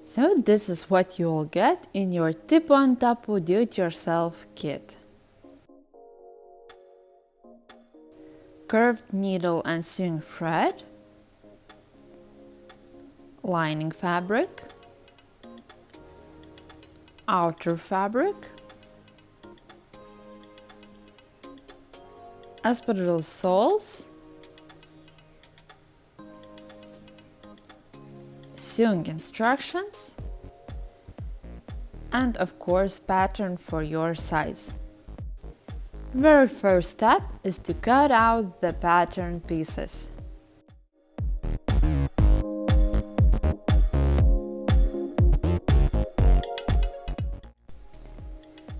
So this is what you will get in your TipuAndTapu do-it-yourself kit. Curved needle and sewing thread, lining fabric, outer fabric, espadrille soles, sewing instructions, and of course pattern for your size. Very first step is to cut out the pattern pieces.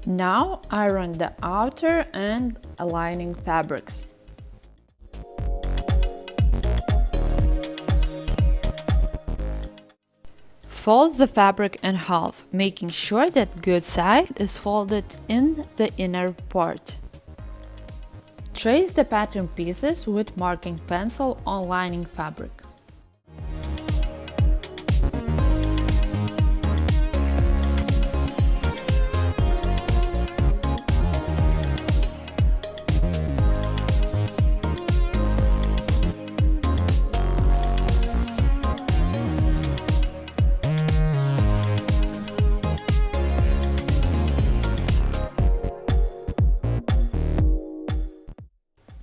Now iron the outer and lining fabrics. Fold the fabric in half, making sure that good side is folded in the inner part. Trace the pattern pieces with marking pencil on lining fabric.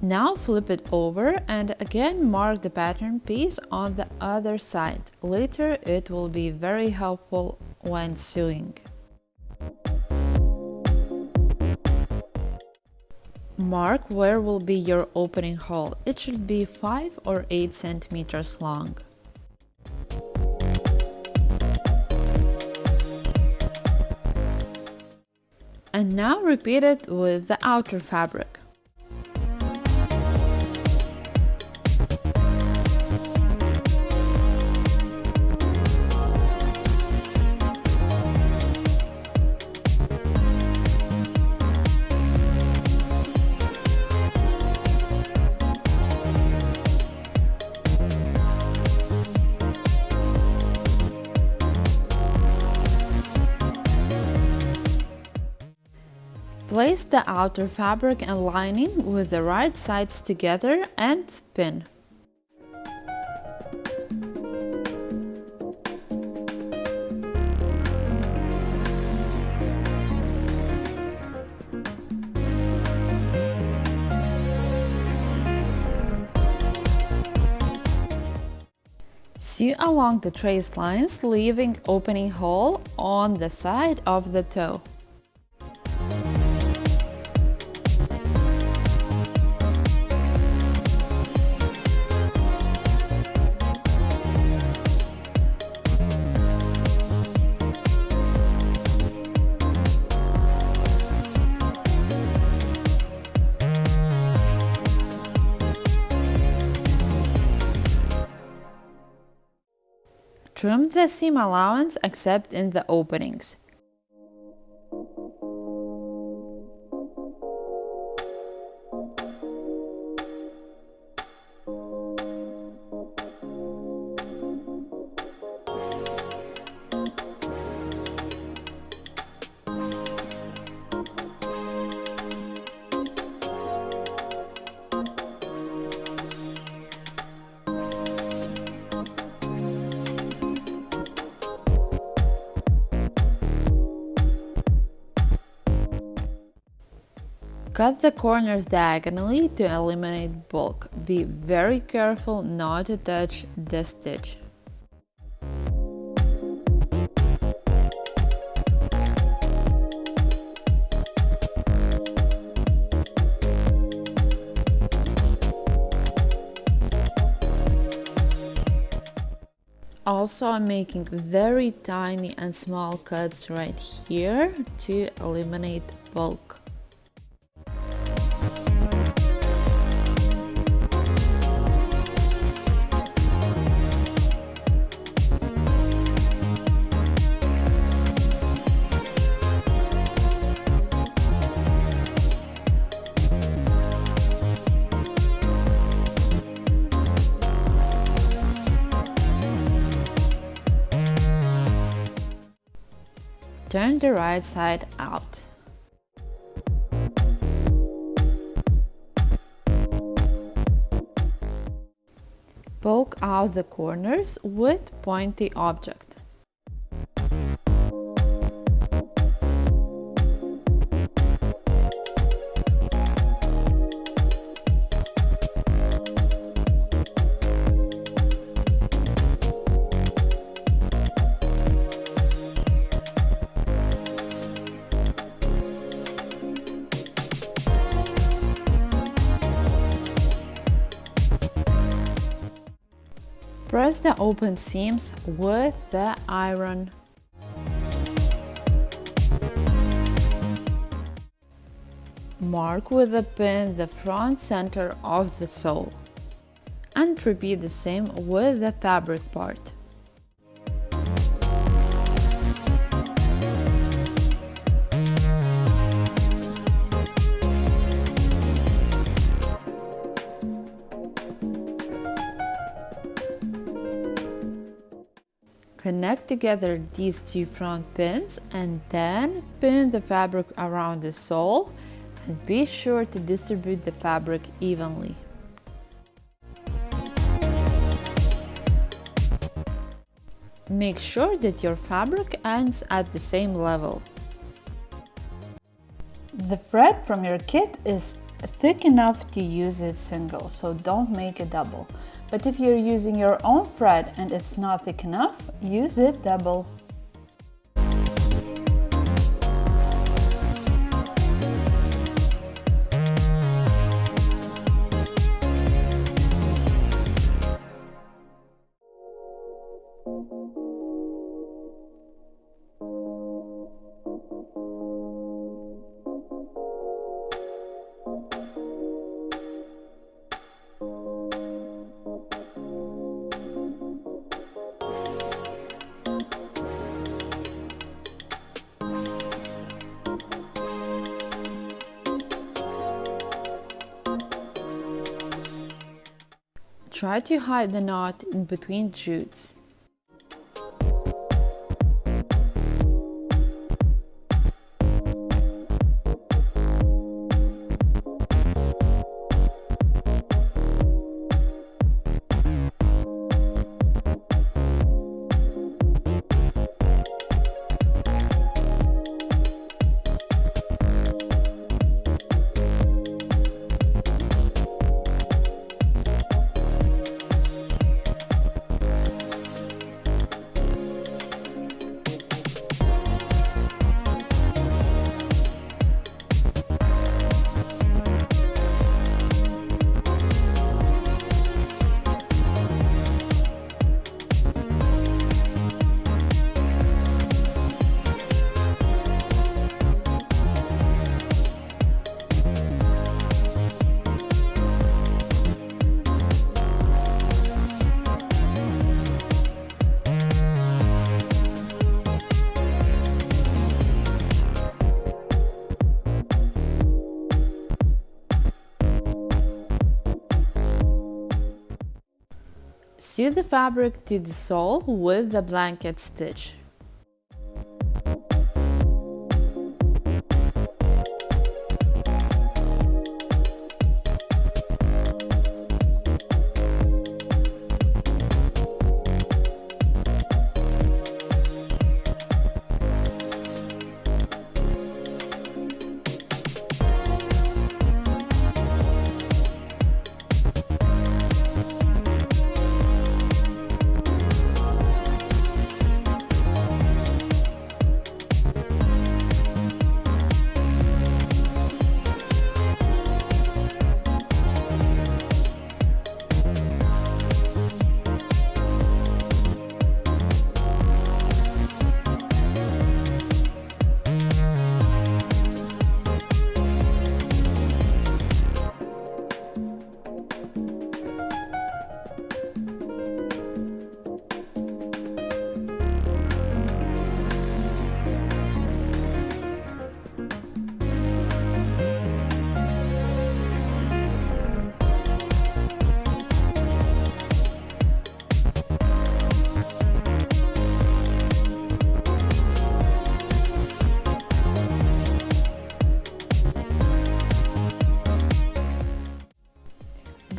Now flip it over and again mark the pattern piece on the other side. Later it will be very helpful when sewing. Mark where will be your opening hole. It should be 5 or 8 centimeters long. And now repeat it with the outer fabric. Place the outer fabric and lining with the right sides together and pin. Sew along the traced lines, leaving opening hole on the side of the toe. Trim the seam allowance except in the openings. Cut the corners diagonally to eliminate bulk. Be very careful not to touch the stitch. Also, I'm making very tiny and small cuts right here to eliminate bulk. turn the right side out. Poke out the corners with pointy object. Press the open seams with the iron. Mark with a pin the front center of the sole. And repeat the same with the fabric part. Connect together these two front pins and then pin the fabric around the sole and be sure to distribute the fabric evenly. Make sure that your fabric ends at the same level. The thread from your kit is thick enough to use it single, so don't make it double. But if you're using your own thread and it's not thick enough, use it double. Try to hide the knot in between jutes. Sew the fabric to the sole with the blanket stitch.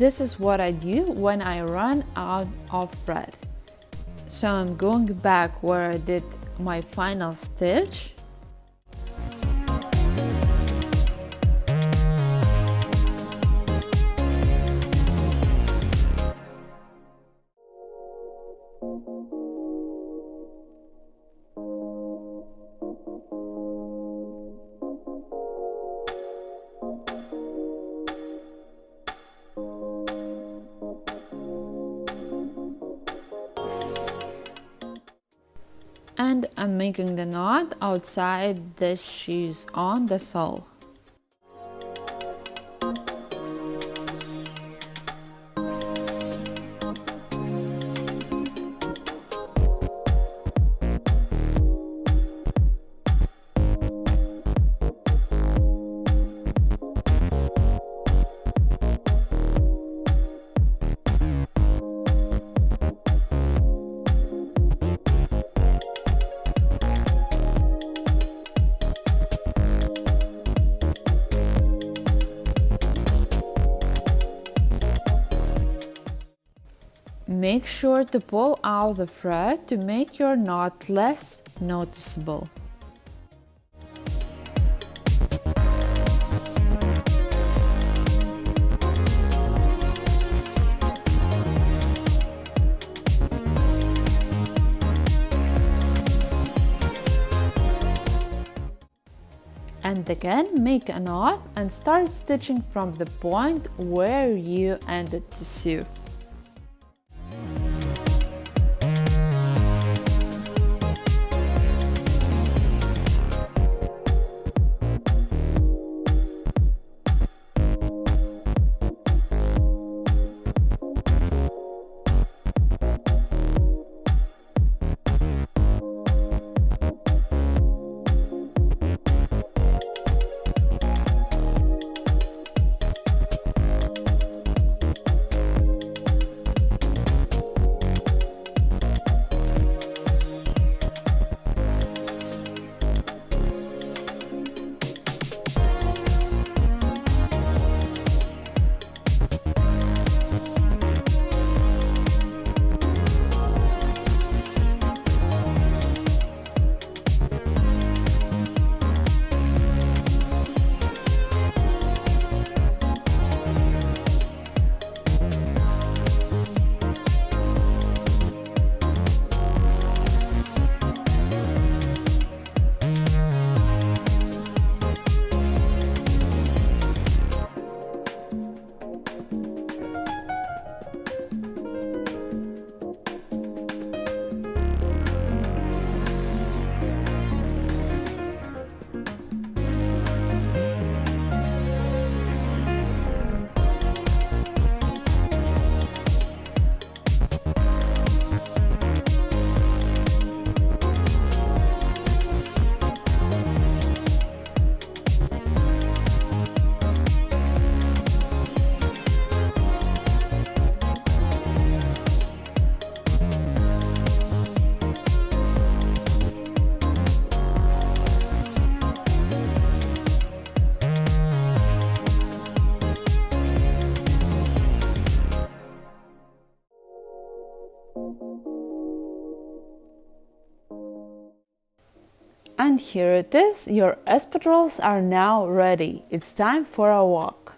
This is what I do when I run out of thread. So I'm going back where I did my final stitch. And I'm making the knot outside the shoes on the sole. Make sure to pull out the thread to make your knot less noticeable. And again, make a knot and start stitching from the point where you ended to sew. And here it is, your espadrilles are now ready. It's time for a walk.